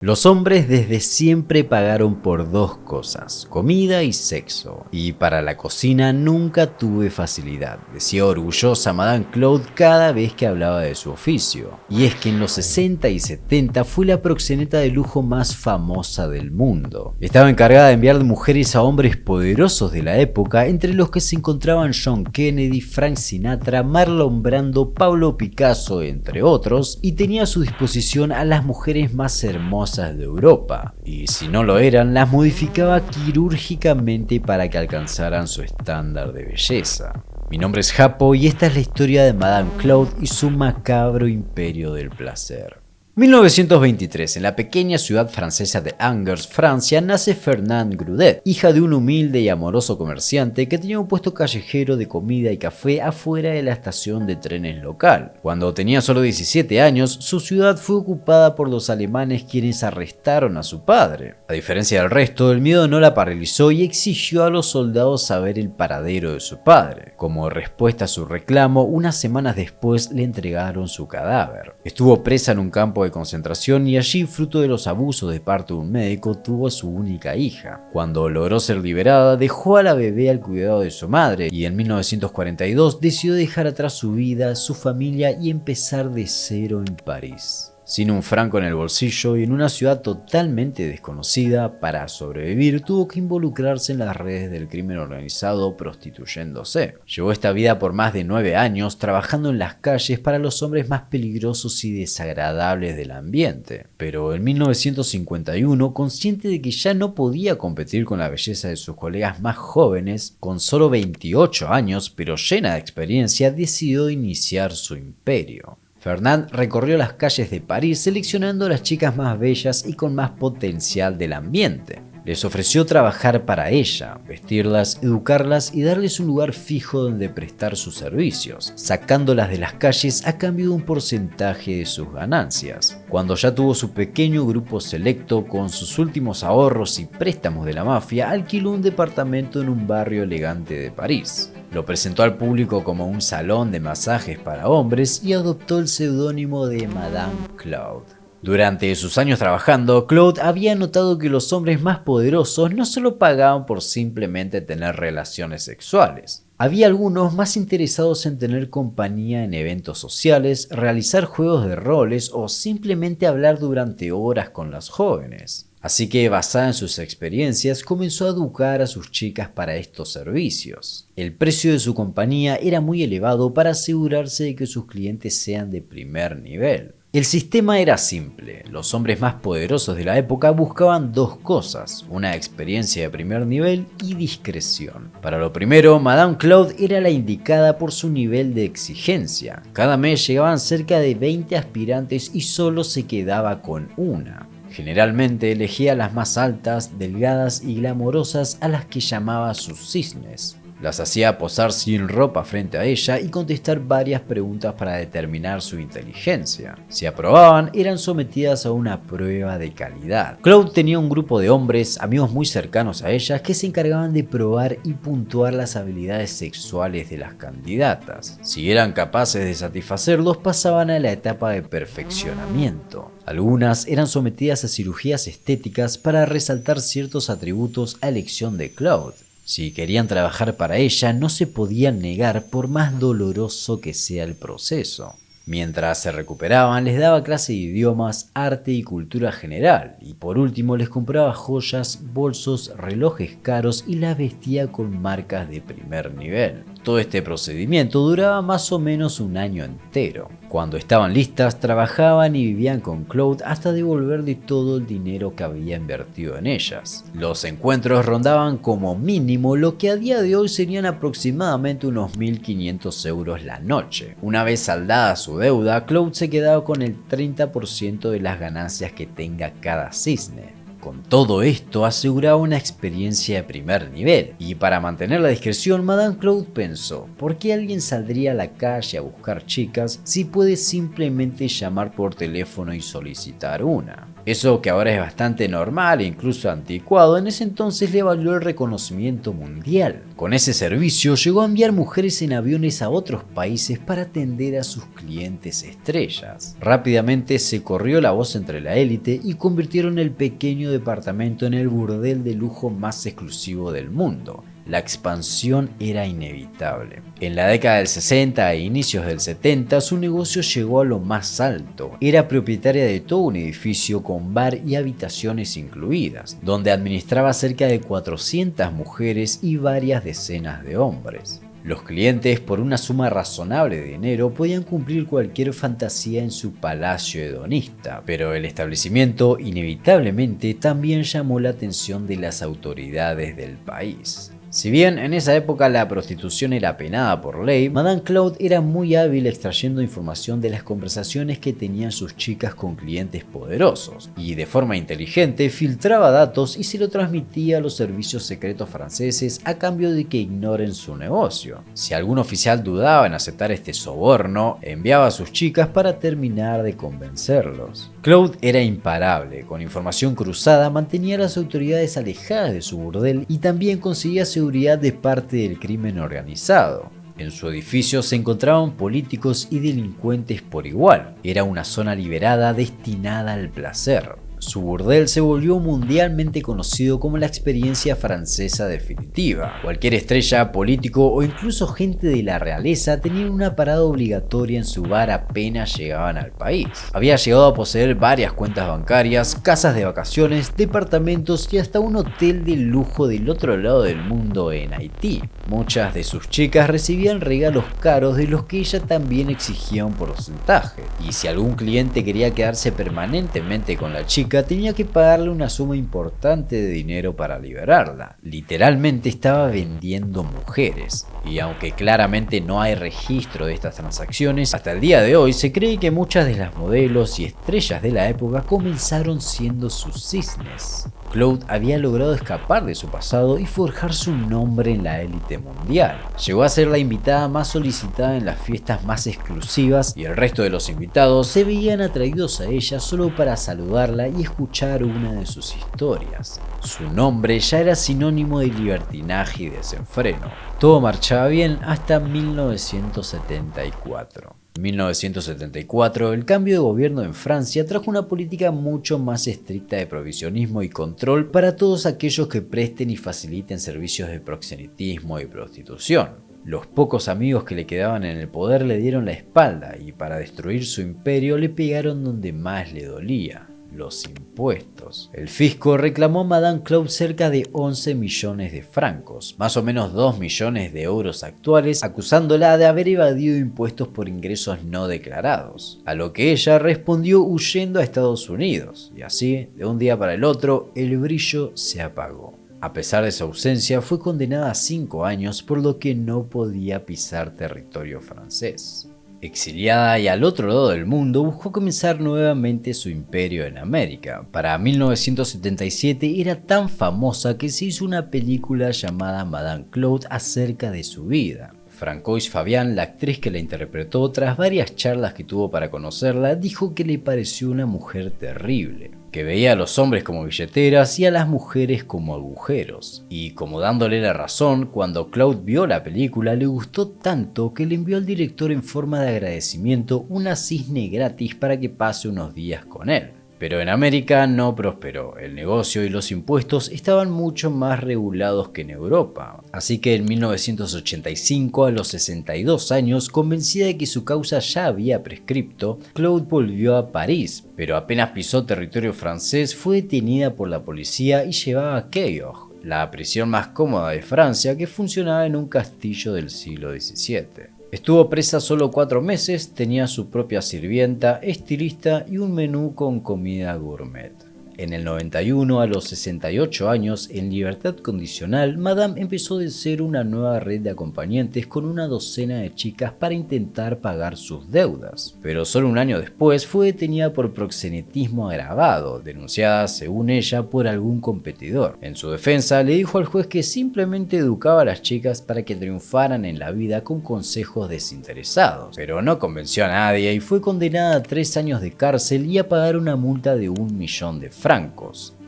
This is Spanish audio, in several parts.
Los hombres desde siempre pagaron por dos cosas, comida y sexo, y para la cocina nunca tuve facilidad, decía orgullosa Madame Claude cada vez que hablaba de su oficio. Y es que en los 60 y 70 fue la proxeneta de lujo más famosa del mundo. Estaba encargada de enviar mujeres a hombres poderosos de la época, entre los que se encontraban John Kennedy, Frank Sinatra, Marlon Brando, Pablo Picasso, entre otros, y tenía a su disposición a las mujeres más hermosas de Europa, y si no lo eran, las modificaba quirúrgicamente para que alcanzaran su estándar de belleza. Mi nombre es Japo y esta es la historia de Madame Claude y su macabro imperio del placer. 1923, en la pequeña ciudad francesa de Angers, Francia, nace Fernande Grudet, hija de un humilde y amoroso comerciante que tenía un puesto callejero de comida y café afuera de la estación de trenes local. Cuando tenía solo 17 años, su ciudad fue ocupada por los alemanes, quienes arrestaron a su padre. A diferencia del resto, el miedo no la paralizó y exigió a los soldados saber el paradero de su padre. Como respuesta a su reclamo, unas semanas después le entregaron su cadáver. Estuvo presa en un campo de concentración y allí, fruto de los abusos de parte de un médico, tuvo a su única hija. Cuando logró ser liberada, dejó a la bebé al cuidado de su madre y en 1942 decidió dejar atrás su vida, su familia y empezar de cero en París. Sin un franco en el bolsillo y en una ciudad totalmente desconocida, para sobrevivir tuvo que involucrarse en las redes del crimen organizado prostituyéndose. Llevó esta vida por más de 9 años trabajando en las calles para los hombres más peligrosos y desagradables del ambiente. Pero en 1951, consciente de que ya no podía competir con la belleza de sus colegas más jóvenes, con solo 28 años pero llena de experiencia, decidió iniciar su imperio. Fernande recorrió las calles de París seleccionando a las chicas más bellas y con más potencial del ambiente. Les ofreció trabajar para ella, vestirlas, educarlas y darles un lugar fijo donde prestar sus servicios, sacándolas de las calles a cambio de un porcentaje de sus ganancias. Cuando ya tuvo su pequeño grupo selecto, con sus últimos ahorros y préstamos de la mafia, alquiló un departamento en un barrio elegante de París. Lo presentó al público como un salón de masajes para hombres y adoptó el seudónimo de Madame Claude. Durante sus años trabajando, Claude había notado que los hombres más poderosos no solo pagaban por simplemente tener relaciones sexuales. Había algunos más interesados en tener compañía en eventos sociales, realizar juegos de roles o simplemente hablar durante horas con las jóvenes. Así que, basada en sus experiencias, comenzó a educar a sus chicas para estos servicios. El precio de su compañía era muy elevado para asegurarse de que sus clientes sean de primer nivel. El sistema era simple. Los hombres más poderosos de la época buscaban dos cosas: una experiencia de primer nivel y discreción. Para lo primero, Madame Claude era la indicada por su nivel de exigencia. Cada mes llegaban cerca de 20 aspirantes y solo se quedaba con una. Generalmente elegía las más altas, delgadas y glamorosas, a las que llamaba sus cisnes. Las hacía posar sin ropa frente a ella y contestar varias preguntas para determinar su inteligencia. Si aprobaban, eran sometidas a una prueba de calidad. Claude tenía un grupo de hombres, amigos muy cercanos a ella, que se encargaban de probar y puntuar las habilidades sexuales de las candidatas. Si eran capaces de satisfacerlos, pasaban a la etapa de perfeccionamiento. Algunas eran sometidas a cirugías estéticas para resaltar ciertos atributos a elección de Claude. Si querían trabajar para ella, no se podían negar por más doloroso que sea el proceso. Mientras se recuperaban, les daba clase de idiomas, arte y cultura general, y por último les compraba joyas, bolsos, relojes caros y las vestía con marcas de primer nivel. Todo este procedimiento duraba más o menos un año entero. Cuando estaban listas, trabajaban y vivían con Claude hasta devolverle todo el dinero que había invertido en ellas. Los encuentros rondaban como mínimo lo que a día de hoy serían aproximadamente unos 1.500 euros la noche. Una vez saldada su deuda, Claude se quedaba con el 30% de las ganancias que tenga cada cisne. Con todo esto aseguraba una experiencia de primer nivel, y para mantener la discreción, Madame Claude pensó: ¿por qué alguien saldría a la calle a buscar chicas si puede simplemente llamar por teléfono y solicitar una? Eso, que ahora es bastante normal e incluso anticuado, en ese entonces le valió el reconocimiento mundial. Con ese servicio llegó a enviar mujeres en aviones a otros países para atender a sus clientes estrellas. Rápidamente se corrió la voz entre la élite y convirtieron el pequeño departamento en el burdel de lujo más exclusivo del mundo. La expansión era inevitable. En la década del 60 e inicios del 70 su negocio llegó a lo más alto. Era propietaria de todo un edificio con bar y habitaciones incluidas, donde administraba cerca de 400 mujeres y varias decenas de hombres. Los clientes, por una suma razonable de dinero, podían cumplir cualquier fantasía en su palacio hedonista, pero el establecimiento inevitablemente también llamó la atención de las autoridades del país. Si bien en esa época la prostitución era penada por ley, Madame Claude era muy hábil extrayendo información de las conversaciones que tenían sus chicas con clientes poderosos, y de forma inteligente filtraba datos y se lo transmitía a los servicios secretos franceses a cambio de que ignoren su negocio. Si algún oficial dudaba en aceptar este soborno, enviaba a sus chicas para terminar de convencerlos. Claude era imparable, con información cruzada mantenía a las autoridades alejadas de su burdel y también conseguía seguridad de parte del crimen organizado. En su edificio se encontraban políticos y delincuentes por igual. Era una zona liberada destinada al placer. Su burdel se volvió mundialmente conocido como la experiencia francesa definitiva. Cualquier estrella, político o incluso gente de la realeza tenían una parada obligatoria en su bar apenas llegaban al país. Había llegado a poseer varias cuentas bancarias, casas de vacaciones, departamentos y hasta un hotel de lujo del otro lado del mundo en Haití. Muchas de sus chicas recibían regalos caros de los que ella también exigía un porcentaje. Y si algún cliente quería quedarse permanentemente con la chica, tenía que pagarle una suma importante de dinero para liberarla. Literalmente estaba vendiendo mujeres. Y aunque claramente no hay registro de estas transacciones, hasta el día de hoy se cree que muchas de las modelos y estrellas de la época comenzaron siendo sus cisnes. Claude había logrado escapar de su pasado y forjar su nombre en la élite mundial. Llegó a ser la invitada más solicitada en las fiestas más exclusivas y el resto de los invitados se veían atraídos a ella solo para saludarla y escuchar una de sus historias. Su nombre ya era sinónimo de libertinaje y desenfreno. Todo marchaba bien hasta 1974. En 1974, el cambio de gobierno en Francia trajo una política mucho más estricta de provisionismo y control para todos aquellos que presten y faciliten servicios de proxenetismo y prostitución. Los pocos amigos que le quedaban en el poder le dieron la espalda y para destruir su imperio le pegaron donde más le dolía: los impuestos. El fisco reclamó a Madame Claude cerca de 11 millones de francos, más o menos 2 millones de euros actuales, acusándola de haber evadido impuestos por ingresos no declarados, a lo que ella respondió huyendo a Estados Unidos, y así, de un día para el otro, el brillo se apagó. A pesar de su ausencia, fue condenada a 5 años, por lo que no podía pisar territorio francés. Exiliada y al otro lado del mundo, buscó comenzar nuevamente su imperio en América. Para 1977 era tan famosa que se hizo una película llamada Madame Claude acerca de su vida. Francois Fabian, la actriz que la interpretó, tras varias charlas que tuvo para conocerla, dijo que le pareció una mujer terrible, que veía a los hombres como billeteras y a las mujeres como agujeros. Y como dándole la razón, cuando Claude vio la película le gustó tanto que le envió al director en forma de agradecimiento una cisne gratis para que pase unos días con él. Pero en América no prosperó, el negocio y los impuestos estaban mucho más regulados que en Europa. Así que en 1985, a los 62 años, convencida de que su causa ya había prescripto, Claude volvió a París, pero apenas pisó territorio francés fue detenida por la policía y llevada a Cahors, la prisión más cómoda de Francia que funcionaba en un castillo del siglo XVII. Estuvo presa solo 4 meses, tenía su propia sirvienta, estilista y un menú con comida gourmet. En el 91, a los 68 años, en libertad condicional, Madame empezó de ser una nueva red de acompañantes con una docena de chicas para intentar pagar sus deudas. Pero solo un año después fue detenida por proxenetismo agravado, denunciada según ella por algún competidor. En su defensa, le dijo al juez que simplemente educaba a las chicas para que triunfaran en la vida con consejos desinteresados, pero no convenció a nadie y fue condenada a 3 años de cárcel y a pagar una multa de 1 millón de francos.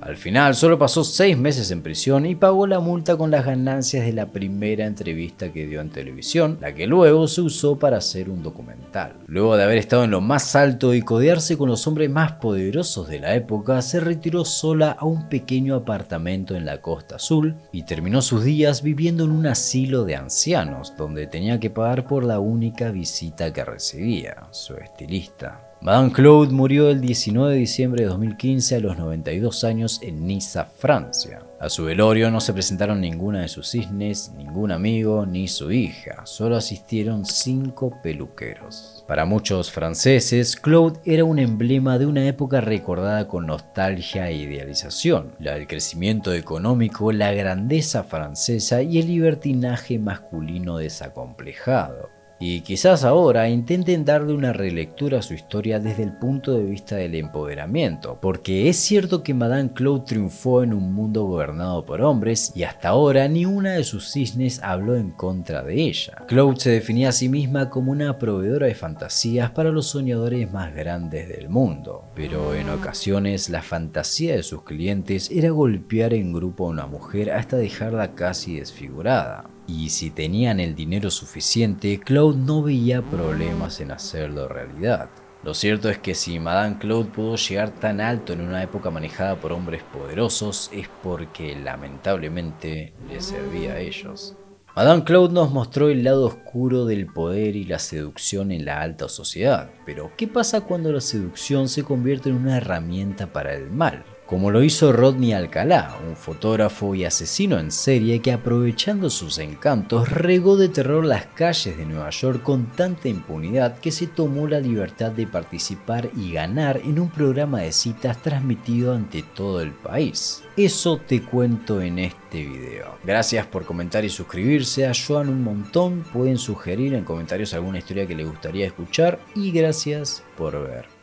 Al final solo pasó 6 meses en prisión y pagó la multa con las ganancias de la primera entrevista que dio en televisión, la que luego se usó para hacer un documental. Luego de haber estado en lo más alto y codearse con los hombres más poderosos de la época, se retiró sola a un pequeño apartamento en la Costa Azul y terminó sus días viviendo en un asilo de ancianos, donde tenía que pagar por la única visita que recibía, su estilista. Madame Claude murió el 19 de diciembre de 2015 a los 92 años en Niza, Francia. A su velorio no se presentaron ninguna de sus cisnes, ningún amigo ni su hija, solo asistieron 5 peluqueros. Para muchos franceses, Claude era un emblema de una época recordada con nostalgia e idealización, la del crecimiento económico, la grandeza francesa y el libertinaje masculino desacomplejado. Y quizás ahora intenten darle una relectura a su historia desde el punto de vista del empoderamiento, porque es cierto que Madame Claude triunfó en un mundo gobernado por hombres y hasta ahora ni una de sus cisnes habló en contra de ella. Claude se definía a sí misma como una proveedora de fantasías para los soñadores más grandes del mundo, pero en ocasiones la fantasía de sus clientes era golpear en grupo a una mujer hasta dejarla casi desfigurada. Y si tenían el dinero suficiente, Claude no veía problemas en hacerlo realidad. Lo cierto es que si Madame Claude pudo llegar tan alto en una época manejada por hombres poderosos, es porque lamentablemente les servía a ellos. Madame Claude nos mostró el lado oscuro del poder y la seducción en la alta sociedad, pero ¿qué pasa cuando la seducción se convierte en una herramienta para el mal? Como lo hizo Rodney Alcalá, un fotógrafo y asesino en serie que, aprovechando sus encantos, regó de terror las calles de Nueva York con tanta impunidad que se tomó la libertad de participar y ganar en un programa de citas transmitido ante todo el país. Eso te cuento en este video. Gracias por comentar y suscribirse, ayudan un montón, pueden sugerir en comentarios alguna historia que les gustaría escuchar y gracias por ver.